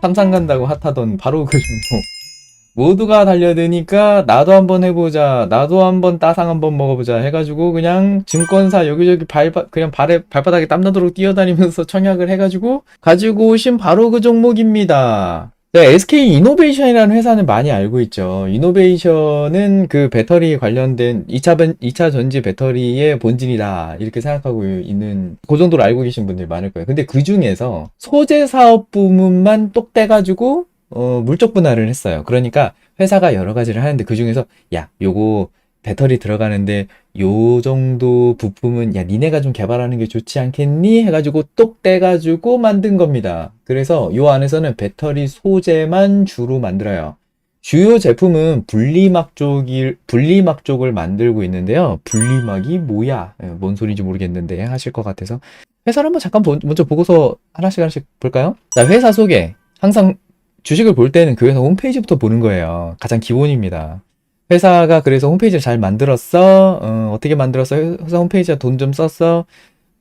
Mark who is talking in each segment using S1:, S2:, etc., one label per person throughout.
S1: 상상 간다고 핫하던 바로 그 종목. 모두가 달려드니까 나도 한번 해보자, 나도 한번 따상 한번 먹어보자 해가지고 그냥 증권사 여기저기 그냥 발바닥에 땀나도록 뛰어다니면서 청약을 해가지고 가지고 오신 바로 그 종목입니다. 네, SK 이노베이션이라는 회사는 많이 알고 있죠. 이노베이션은 그 배터리 관련된 2차 전지 배터리의 본진이다, 이렇게 생각하고 있는, 그 정도로 알고 계신 분들이 많을 거예요. 근데 그 중에서 소재 사업 부문만 똑 떼가지고 물적 분할을 했어요. 그러니까 회사가 여러 가지를 하는데 그 중에서 야, 요거 배터리 들어가는데 요 정도 부품은 야, 니네가 좀 개발하는 게 좋지 않겠니? 해가지고 똑 떼가지고 만든 겁니다. 그래서 요 안에서는 배터리 소재만 주로 만들어요. 주요 제품은 분리막 쪽을 만들고 있는데요. 분리막이 뭐야? 뭔 소리인지 모르겠는데 하실 것 같아서 회사를 한번 잠깐 먼저 보고서 하나씩 볼까요? 자, 회사 소개. 항상 주식을 볼 때는 그 회사 홈페이지부터 보는 거예요. 가장 기본입니다. 회사가 그래서 홈페이지를 잘 만들었어? 어떻게 만들었어? 회사 홈페이지에 돈 좀 썼어?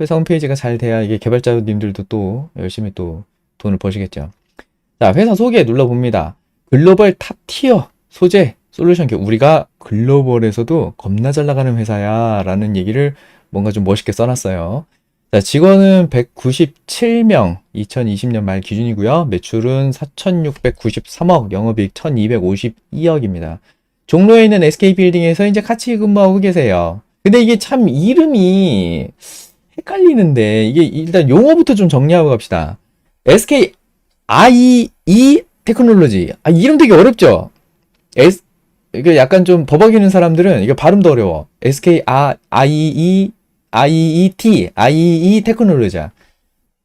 S1: 회사 홈페이지가 잘 돼야 이게 개발자님들도 또 열심히 또 돈을 버시겠죠. 자, 회사 소개 눌러봅니다. 글로벌 탑티어 소재 솔루션 기업. 우리가 글로벌에서도 겁나 잘 나가는 회사야 라는 얘기를 뭔가 좀 멋있게 써놨어요. 자, 직원은 197명, 2020년 말 기준이고요. 매출은 4,693억, 영업이익 1,252억입니다. 종로에 있는 SK 빌딩에서 이제 같이 근무하고 계세요. 근데 이게 참 이름이 헷갈리는데, 이게 일단 용어부터 좀 정리하고 갑시다. SK IE 테크놀로지. 이름 되게 어렵죠? 이게 약간 좀 버벅이는 사람들은 이거 발음도 어려워. SK IET 테크놀로지야.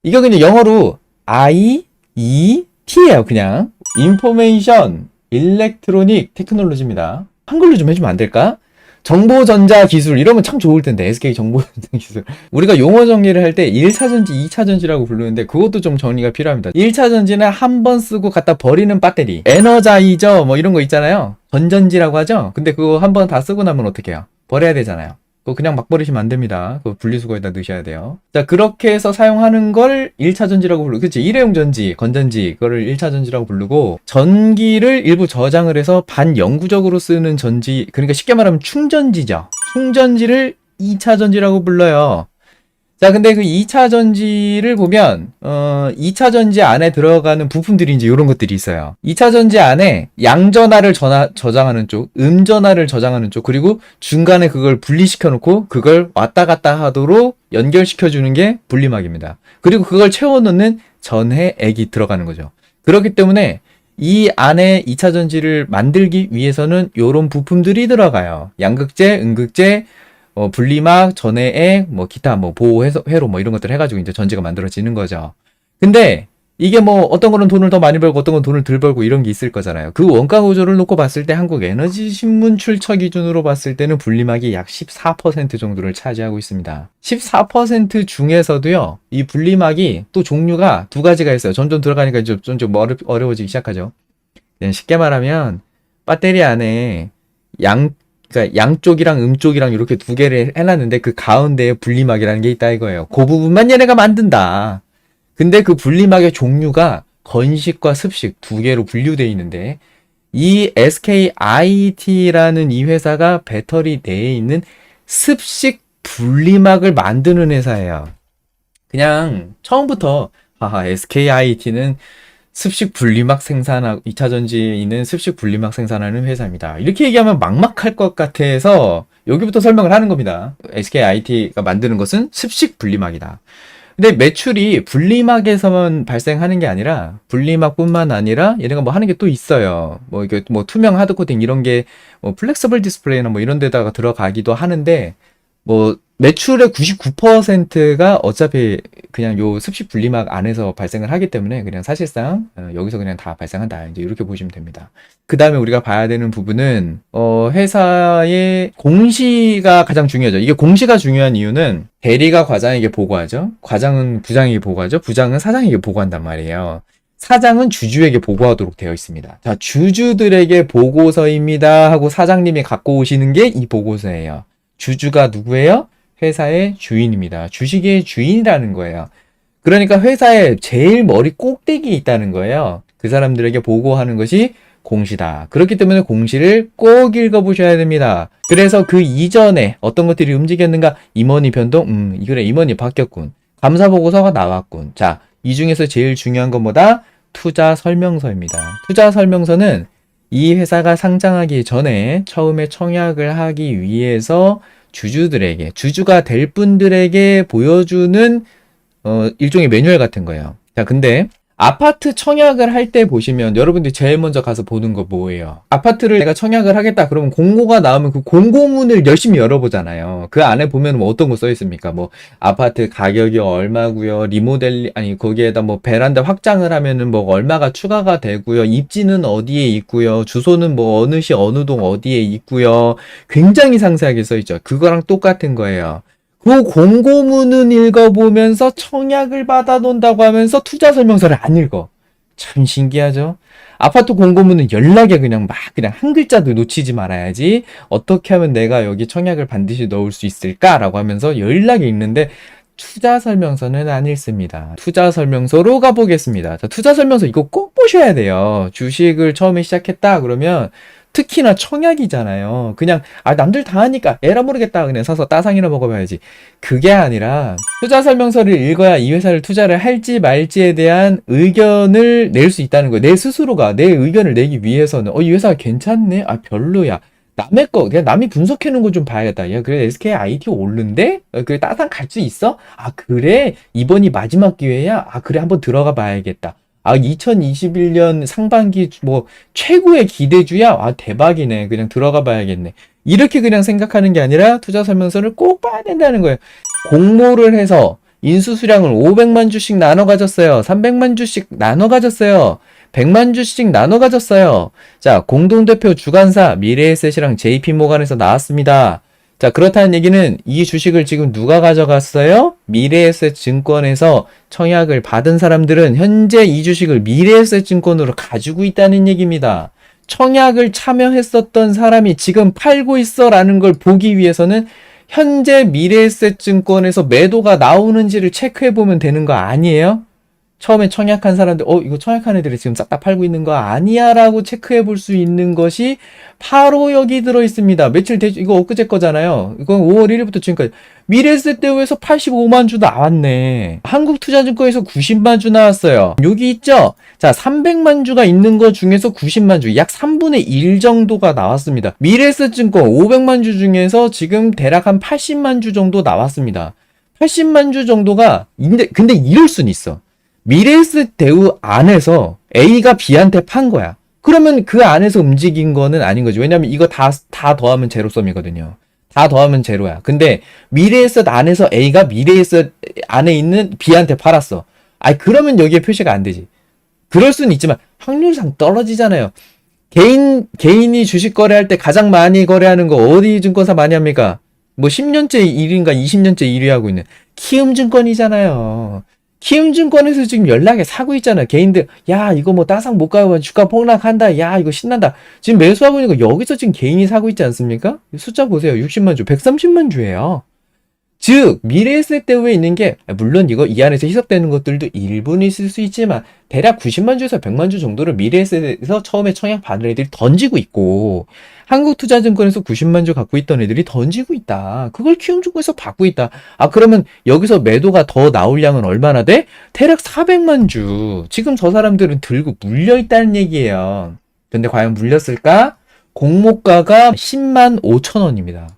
S1: 이거 그냥 영어로 IET예요. 그냥 인포메이션 일렉트로닉 테크놀로지입니다. 한글로 좀 해주면 안 될까? 정보전자 기술 이러면 참 좋을 텐데. SK 정보전자 기술. 우리가 용어 정리를 할 때 1차 전지, 2차 전지라고 부르는데 그것도 좀 정리가 필요합니다. 1차 전지는 한 번 쓰고 갖다 버리는 배터리, 에너자이저 뭐 이런 거 있잖아요. 전전지라고 하죠. 근데 그거 한 번 다 쓰고 나면 어떻게 해요? 버려야 되잖아요. 그거 그냥 막 버리시면 안 됩니다. 그거 분리수거에다 넣으셔야 돼요. 자, 그렇게 해서 사용하는 걸 1차 전지라고 부르고, 그치? 일회용 전지, 건전지, 그거를 1차 전지라고 부르고, 전기를 일부 저장을 해서 반영구적으로 쓰는 전지, 그러니까 쉽게 말하면 충전지죠. 충전지를 2차 전지라고 불러요. 자, 근데 그 2차 전지를 보면 2차 전지 안에 들어가는 부품들이 이제 이런 것들이 있어요. 2차 전지 안에 양전하를 저장하는 쪽, 음전하를 저장하는 쪽, 그리고 중간에 그걸 분리시켜 놓고 그걸 왔다 갔다 하도록 연결시켜 주는 게 분리막입니다. 그리고 그걸 채워 넣는 전해액이 들어가는 거죠. 그렇기 때문에 이 안에 2차 전지를 만들기 위해서는 이런 부품들이 들어가요. 양극재, 음극재, 분리막, 전해액, 기타, 보호회로, 이런 것들 해가지고 이제 전지가 만들어지는 거죠. 근데, 이게 어떤 거는 돈을 더 많이 벌고, 어떤 건 돈을 덜 벌고, 이런 게 있을 거잖아요. 그 원가 구조를 놓고 봤을 때, 한국에너지신문 출처 기준으로 봤을 때는 분리막이 약 14% 정도를 차지하고 있습니다. 14% 중에서도요, 이 분리막이 또 종류가 두 가지가 있어요. 점점 들어가니까 좀 어려워지기 시작하죠. 그냥 쉽게 말하면, 배터리 안에 그러니까 양쪽이랑 음쪽이랑 이렇게 두 개를 해놨는데 그 가운데에 분리막이라는 게 있다 이거예요. 그 부분만 얘네가 만든다. 근데 그 분리막의 종류가 건식과 습식 두 개로 분류되어 있는데 이 SKIT라는 이 회사가 배터리 내에 있는 습식 분리막을 만드는 회사예요. 그냥 처음부터 SKIT는 습식 분리막 생산하고 2차 전지에 있는 습식 분리막 생산하는 회사입니다. 이렇게 얘기하면 막막할 것 같아서 여기부터 설명을 하는 겁니다. SKIT가 만드는 것은 습식 분리막이다. 근데 매출이 분리막에서만 발생하는 게 아니라 분리막뿐만 아니라 얘네가 하는 게 또 있어요. 이게 투명 하드 코팅 이런 게 플렉서블 디스플레이나 이런 데다가 들어가기도 하는데 매출의 99%가 어차피 그냥 요 습식 분리막 안에서 발생을 하기 때문에 그냥 사실상 여기서 그냥 다 발생한다. 이제 이렇게 보시면 됩니다. 그 다음에 우리가 봐야 되는 부분은 회사의 공시가 가장 중요하죠. 이게 공시가 중요한 이유는 대리가 과장에게 보고하죠. 과장은 부장에게 보고하죠. 부장은 사장에게 보고한단 말이에요. 사장은 주주에게 보고하도록 되어 있습니다. 자, 주주들에게 보고서입니다 하고 사장님이 갖고 오시는 게 이 보고서예요. 주주가 누구예요? 회사의 주인입니다. 주식의 주인이라는 거예요. 그러니까 회사에 제일 머리 꼭대기에 있다는 거예요. 그 사람들에게 보고하는 것이 공시다. 그렇기 때문에 공시를 꼭 읽어보셔야 됩니다. 그래서 그 이전에 어떤 것들이 움직였는가? 임원이 변동? 그래, 임원이 바뀌었군. 감사보고서가 나왔군. 자, 이 중에서 제일 중요한 건 뭐다? 투자 설명서입니다. 투자 설명서는 이 회사가 상장하기 전에 처음에 청약을 하기 위해서 주주들에게, 주주가 될 분들에게 보여주는 일종의 매뉴얼 같은 거예요. 자, 근데 아파트 청약을 할 때 보시면 여러분들이 제일 먼저 가서 보는 거 뭐예요? 아파트를 내가 청약을 하겠다 그러면 공고가 나오면 그 공고문을 열심히 열어보잖아요. 그 안에 보면 뭐 어떤 거 써 있습니까? 뭐 아파트 가격이 얼마고요, 거기에다 뭐 베란다 확장을 하면은 뭐 얼마가 추가가 되고요, 입지는 어디에 있고요, 주소는 뭐 어느 시 어느 동 어디에 있고요. 굉장히 상세하게 써 있죠. 그거랑 똑같은 거예요. 그 공고문은 읽어보면서 청약을 받아놓는다고 하면서 투자 설명서를 안 읽어. 참 신기하죠? 아파트 공고문은 연락에 그냥 한 글자도 놓치지 말아야지. 어떻게 하면 내가 여기 청약을 반드시 넣을 수 있을까라고 하면서 연락이 있는데 투자 설명서는 안 읽습니다. 투자 설명서로 가보겠습니다. 자, 투자 설명서 이거 꼭 보셔야 돼요. 주식을 처음에 시작했다 그러면 특히나 청약이잖아요. 그냥 남들 다 하니까 에라 모르겠다 그냥 사서 따상이나 먹어봐야지. 그게 아니라 투자 설명서를 읽어야 이 회사를 투자를 할지 말지에 대한 의견을 낼 수 있다는 거예요. 내 스스로가 내 의견을 내기 위해서는 이 회사가 괜찮네? 별로야. 남의 거, 그냥 남이 분석해놓은 거 좀 봐야겠다. 야, 그래, SK IT 오른데? 그래, 따상 갈 수 있어? 그래, 이번이 마지막 기회야? 그래, 한번 들어가 봐야겠다. 2021년 상반기 최고의 기대주야? 대박이네. 그냥 들어가 봐야겠네. 이렇게 그냥 생각하는 게 아니라 투자 설명서를 꼭 봐야 된다는 거예요. 공모를 해서 인수수량을 500만 주씩 나눠 가졌어요. 300만 주씩 나눠 가졌어요. 100만 주씩 나눠 가졌어요. 자, 공동대표 주관사 미래에셋이랑 JP모간에서 나왔습니다. 자, 그렇다는 얘기는 이 주식을 지금 누가 가져갔어요? 미래에셋 증권에서 청약을 받은 사람들은 현재 이 주식을 미래에셋 증권으로 가지고 있다는 얘기입니다. 청약을 참여했었던 사람이 지금 팔고 있어 라는 걸 보기 위해서는 현재 미래에셋 증권에서 매도가 나오는지를 체크해 보면 되는 거 아니에요? 처음에 청약한 사람들, 이거 청약한 애들이 지금 싹 다 팔고 있는 거 아니야? 라고 체크해 볼 수 있는 것이 바로 여기 들어 있습니다. 이거 엊그제 거잖아요. 이건 5월 1일부터 지금까지. 미래에셋대우에서 85만 주 나왔네. 한국투자증권에서 90만 주 나왔어요. 여기 있죠? 자, 300만 주가 있는 것 중에서 90만 주, 약 3분의 1 정도가 나왔습니다. 미래에셋증권 500만 주 중에서 지금 대략 한 80만 주 정도 나왔습니다. 80만 주 정도가, 근데 이럴 순 있어. 미래에셋 대우 안에서 A가 B한테 판 거야. 그러면 그 안에서 움직인 거는 아닌 거지. 왜냐면 이거 다 더하면 제로섬이거든요. 다 더하면 제로야. 근데 미래에셋 안에서 A가 미래에셋 안에 있는 B한테 팔았어. 그러면 여기에 표시가 안 되지. 그럴 수는 있지만 확률상 떨어지잖아요. 개인이 주식 거래할 때 가장 많이 거래하는 거 어디 증권사 많이 합니까? 10년째 1위인가 20년째 1위 하고 있는 키움증권이잖아요. 키움증권에서 지금 연락에 사고 있잖아. 개인들, 야, 이거 따상 못 가면 주가 폭락한다. 야, 이거 신난다. 지금 매수하고 있는 거 여기서 지금 개인이 사고 있지 않습니까? 숫자 보세요. 60만 주, 130만 주예요. 즉, 미래에셋 대우에 있는 게, 물론 이 안에서 희석되는 것들도 일부는 있을 수 있지만, 대략 90만 주에서 100만 주 정도를 미래에셋에서 처음에 청약 받은 애들이 던지고 있고, 한국투자증권에서 90만 주 갖고 있던 애들이 던지고 있다. 그걸 키움증권에서 받고 있다. 그러면 여기서 매도가 더 나올 양은 얼마나 돼? 대략 400만 주. 지금 저 사람들은 들고 물려있다는 얘기예요. 근데 과연 물렸을까? 공모가가 10만 5천 원입니다.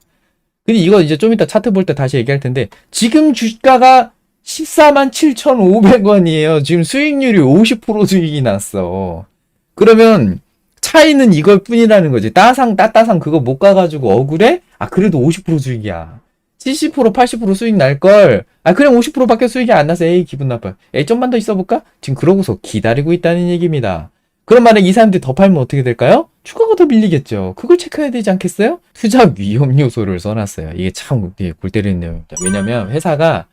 S1: 근데 이거 이제 좀 이따 차트 볼 때 다시 얘기할 텐데, 지금 주가가 14만 7,500원이에요. 지금 수익률이 50% 수익이 났어. 그러면 차이는 이걸 뿐이라는 거지. 따따상 그거 못 가가지고 억울해? 그래도 50% 수익이야. 70% 80% 수익 날걸. 그냥 50%밖에 수익이 안 나서 기분 나빠. 좀만 더 있어볼까? 지금 그러고서 기다리고 있다는 얘기입니다. 그럼 만약 이 사람들이 더 팔면 어떻게 될까요? 주가가 더 밀리겠죠. 그걸 체크해야 되지 않겠어요? 투자 위험 요소를 써놨어요. 이게 참 골 때리는 내용입니다. 왜냐면 회사가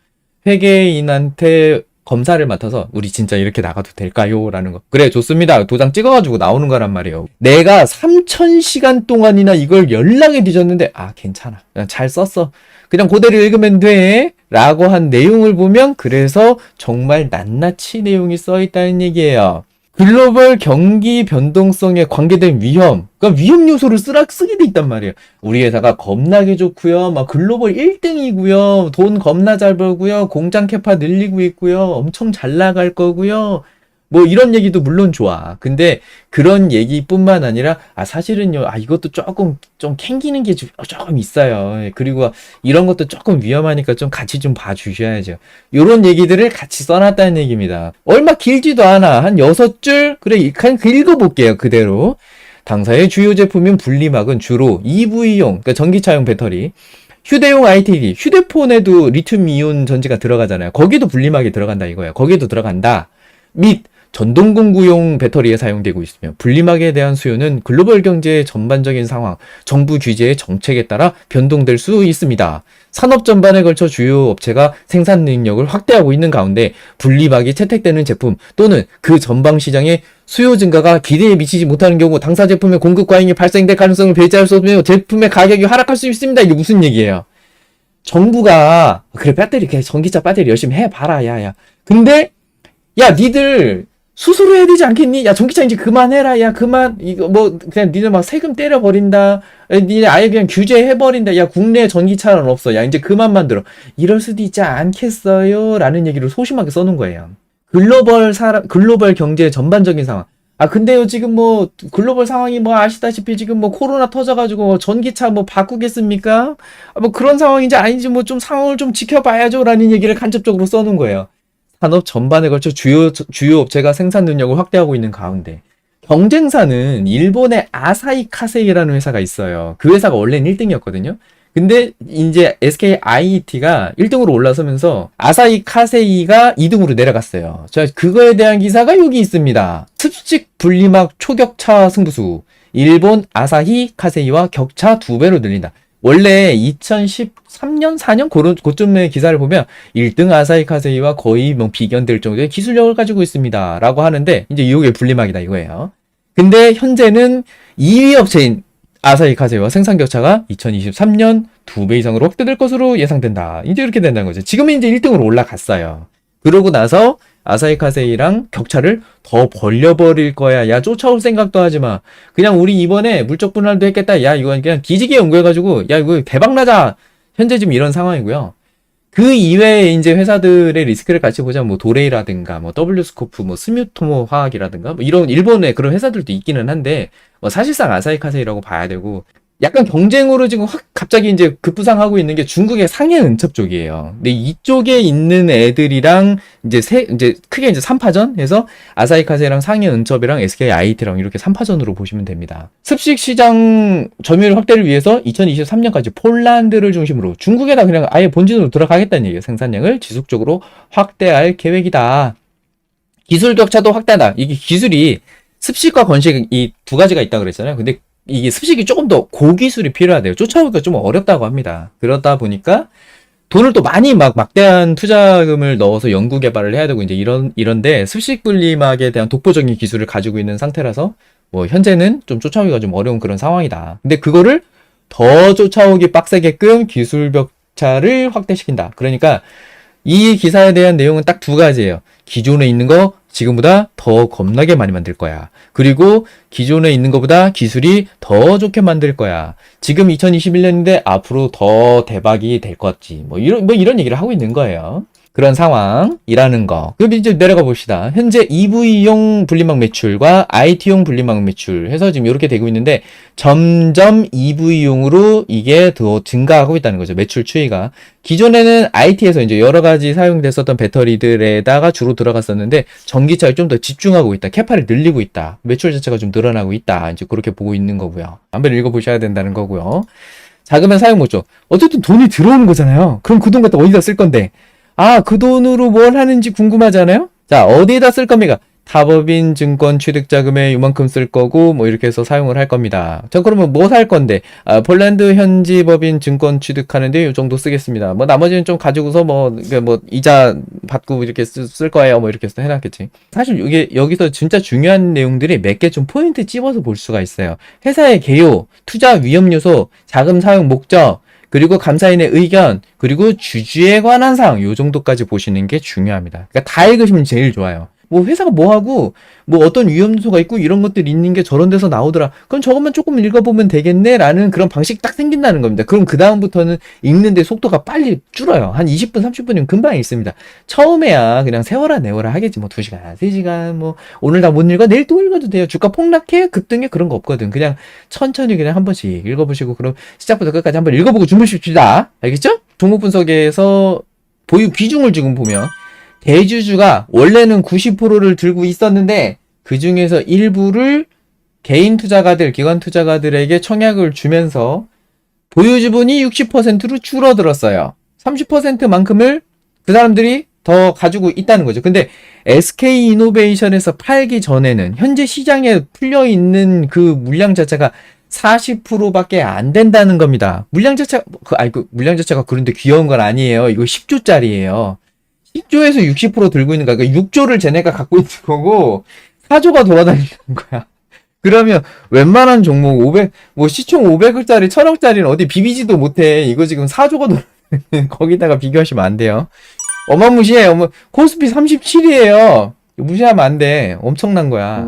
S1: 회계인한테 검사를 맡아서 우리 진짜 이렇게 나가도 될까요? 라는 거. 그래, 좋습니다. 도장 찍어가지고 나오는 거란 말이에요. 내가 3,000시간 동안이나 이걸 연락에 뒤졌는데 괜찮아. 그냥 잘 썼어. 그냥 그대로 읽으면 돼. 라고 한 내용을 보면 그래서 정말 낱낱이 내용이 써있다는 얘기예요. 글로벌 경기 변동성에 관계된 위험, 그러니까 위험 요소를 쓰게 돼 있단 말이에요. 우리 회사가 겁나게 좋고요, 막 글로벌 1등이고요, 돈 겁나 잘 벌고요, 공장 캐파 늘리고 있고요, 엄청 잘 나갈 거고요. 뭐 이런 얘기도 물론 좋아. 근데 그런 얘기뿐만 아니라 사실은요, 이것도 조금 좀 캥기는 게 조금 있어요. 그리고 이런 것도 조금 위험하니까 좀 같이 좀 봐주셔야죠. 요런 얘기들을 같이 써놨다는 얘기입니다. 얼마 길지도 않아. 한 6줄? 그래, 그냥 읽어볼게요. 그대로. 당사의 주요 제품인 분리막은 주로 EV용, 그러니까 전기차용 배터리, 휴대용 ITD, 휴대폰에도 리튬 이온 전지가 들어가잖아요. 거기도 분리막이 들어간다 이거예요. 거기도 들어간다. 및 전동공구용 배터리에 사용되고 있으며 분리막에 대한 수요는 글로벌 경제의 전반적인 상황, 정부 규제의 정책에 따라 변동될 수 있습니다. 산업 전반에 걸쳐 주요 업체가 생산 능력을 확대하고 있는 가운데 분리막이 채택되는 제품 또는 그 전방 시장의 수요 증가가 기대에 미치지 못하는 경우 당사 제품의 공급 과잉이 발생될 가능성을 배제할 수 없으며 제품의 가격이 하락할 수 있습니다. 이게 무슨 얘기예요? 정부가 그래 배터리 전기차 배터리 열심히 해봐라 야야. 근데 야 니들 수수료 해야 되지 않겠니? 야 전기차 이제 그만해라. 야 그만 이거 뭐 그냥 니들 막 세금 때려버린다. 니네 아예 그냥 규제해버린다. 야 국내 전기차는 없어. 야 이제 그만 만들어. 이럴 수도 있지 않겠어요? 라는 얘기를 소심하게 써놓은 거예요. 글로벌 경제의 전반적인 상황. 근데요 지금 뭐 글로벌 상황이 뭐 아시다시피 지금 뭐 코로나 터져가지고 전기차 뭐 바꾸겠습니까? 뭐 그런 상황인지 아닌지 뭐 좀 상황을 좀 지켜봐야죠 라는 얘기를 간접적으로 써놓은 거예요. 산업 전반에 걸쳐 주요 업체가 생산 능력을 확대하고 있는 가운데 경쟁사는 일본의 아사히 카세이라는 회사가 있어요. 그 회사가 원래는 1등이었거든요. 근데 이제 SK IET가 1등으로 올라서면서 아사히 카세이가 2등으로 내려갔어요. 자, 그거에 대한 기사가 여기 있습니다. 습식 분리막 초격차 승부수. 일본 아사히 카세이와 격차 2배로 늘린다. 원래 2013년, 4년 그쯤의 기사를 보면 1등 아사히 카세이와 거의 뭐 비견될 정도의 기술력을 가지고 있습니다. 라고 하는데 이제 이게 분리막이다 이거예요. 근데 현재는 2위 업체인 아사히 카세이와 생산 격차가 2023년 2배 이상으로 확대될 것으로 예상된다. 이제 이렇게 된다는 거죠. 지금은 이제 1등으로 올라갔어요. 그러고 나서 아사히 카세이랑 격차를 더 벌려버릴 거야. 야, 쫓아올 생각도 하지 마. 그냥 우리 이번에 물적 분할도 했겠다. 야, 이건 그냥 기지개 연구해가지고, 야, 이거 대박나자. 현재 지금 이런 상황이고요. 그 이외에 이제 회사들의 리스크를 같이 보자면, 뭐, 도레이라든가, 뭐, W스코프, 뭐, 스뮤토모 화학이라든가, 뭐, 이런 일본의 그런 회사들도 있기는 한데, 뭐, 사실상 아사히 카세이라고 봐야 되고, 약간 경쟁으로 지금 확 갑자기 이제 급부상하고 있는 게 중국의 상해은첩 쪽이에요. 근데 이쪽에 있는 애들이랑 이제 크게 이제 3파전 해서 아사히 카세이랑 상해은첩이랑 SK IT랑 이렇게 3파전으로 보시면 됩니다. 습식 시장 점유율 확대를 위해서 2023년까지 폴란드를 중심으로 중국에다 그냥 아예 본진으로 들어가겠다는 얘기예요. 생산량을 지속적으로 확대할 계획이다. 기술 격차도 확대한다. 이게 기술이 습식과 건식 이 두 가지가 있다고 그랬잖아요. 근데 이게 습식이 조금 더 고기술이 필요하대요. 쫓아오기가 좀 어렵다고 합니다. 그러다 보니까 돈을 또 많이 막대한 투자금을 넣어서 연구 개발을 해야 되고 이제 이런데 습식 분리막에 대한 독보적인 기술을 가지고 있는 상태라서 뭐 현재는 좀 쫓아오기가 좀 어려운 그런 상황이다. 근데 그거를 더 쫓아오기 빡세게끔 기술 격차를 확대시킨다. 그러니까 이 기사에 대한 내용은 딱 두 가지예요. 기존에 있는 거 지금보다 더 겁나게 많이 만들 거야. 그리고 기존에 있는 것보다 기술이 더 좋게 만들 거야. 지금 2021년인데 앞으로 더 대박이 될 거지. 뭐 이런 얘기를 하고 있는 거예요. 그런 상황이라는 거. 그럼 이제 내려가 봅시다. 현재 EV용 분리막 매출과 IT용 분리막 매출 해서 지금 이렇게 되고 있는데 점점 EV용으로 이게 더 증가하고 있다는 거죠. 매출 추이가. 기존에는 IT에서 이제 여러 가지 사용됐었던 배터리들에다가 주로 들어갔었는데 전기차에 좀 더 집중하고 있다. 캐파를 늘리고 있다. 매출 자체가 좀 늘어나고 있다. 이제 그렇게 보고 있는 거고요. 한번 읽어보셔야 된다는 거고요. 자그마한 사용 목적. 어쨌든 돈이 들어오는 거잖아요. 그럼 그 돈 갖다 어디다 쓸 건데? 그 돈으로 뭘 하는지 궁금하잖아요? 자, 어디에다 쓸 겁니까? 타법인 증권 취득 자금에 이만큼 쓸 거고, 뭐 이렇게 해서 사용을 할 겁니다. 자, 그러면 뭐 살 건데? 폴란드 현지 법인 증권 취득하는데 이 정도 쓰겠습니다. 뭐 나머지는 좀 가지고서 이자 받고 이렇게 쓸 거예요. 뭐 이렇게 해서 해놨겠지. 사실 이게 여기서 진짜 중요한 내용들이 몇 개 좀 포인트 찝어서 볼 수가 있어요. 회사의 개요, 투자 위험 요소, 자금 사용 목적, 그리고 감사인의 의견, 그리고 주주에 관한 사항, 요 정도까지 보시는 게 중요합니다. 그러니까 다 읽으시면 제일 좋아요. 뭐 회사가 뭐하고 뭐 어떤 위험 요소가 있고 이런 것들이 있는 게 저런 데서 나오더라. 그럼 저것만 조금 읽어보면 되겠네 라는 그런 방식이 딱 생긴다는 겁니다. 그럼 그 다음부터는 읽는데 속도가 빨리 줄어요. 한 20분 30분이면 금방 읽습니다. 처음에야 그냥 세워라 내워라 하겠지. 뭐 2시간 3시간 뭐 오늘 다 못 읽어 내일 또 읽어도 돼요. 주가 폭락해 급등해 그런 거 없거든. 그냥 천천히 그냥 한 번씩 읽어보시고 그럼 시작부터 끝까지 한번 읽어보고 주무십시다. 알겠죠? 종목 분석에서 보유 비중을 지금 보면 대주주가 원래는 90%를 들고 있었는데 그 중에서 일부를 개인 투자가들, 기관 투자가들에게 청약을 주면서 보유 지분이 60%로 줄어들었어요. 30%만큼을 그 사람들이 더 가지고 있다는 거죠. 근데 SK이노베이션에서 팔기 전에는 현재 시장에 풀려 있는 그 물량 자체가 40%밖에 안 된다는 겁니다. 물량 자체가 물량 자체가 그런데 귀여운 건 아니에요. 이거 10조짜리예요. 10조에서 60% 들고 있는 거야. 그러니까 6조를 쟤네가 갖고 있는 거고 4조가 돌아다니는 거야. 그러면 웬만한 종목 뭐 시총 500억짜리 1000억짜리는 어디 비비지도 못해. 이거 지금 4조가 돌아다니는 거기다가 비교하시면 안 돼요. 어마무시해. 코스피 37이에요. 무시하면 안 돼. 엄청난 거야.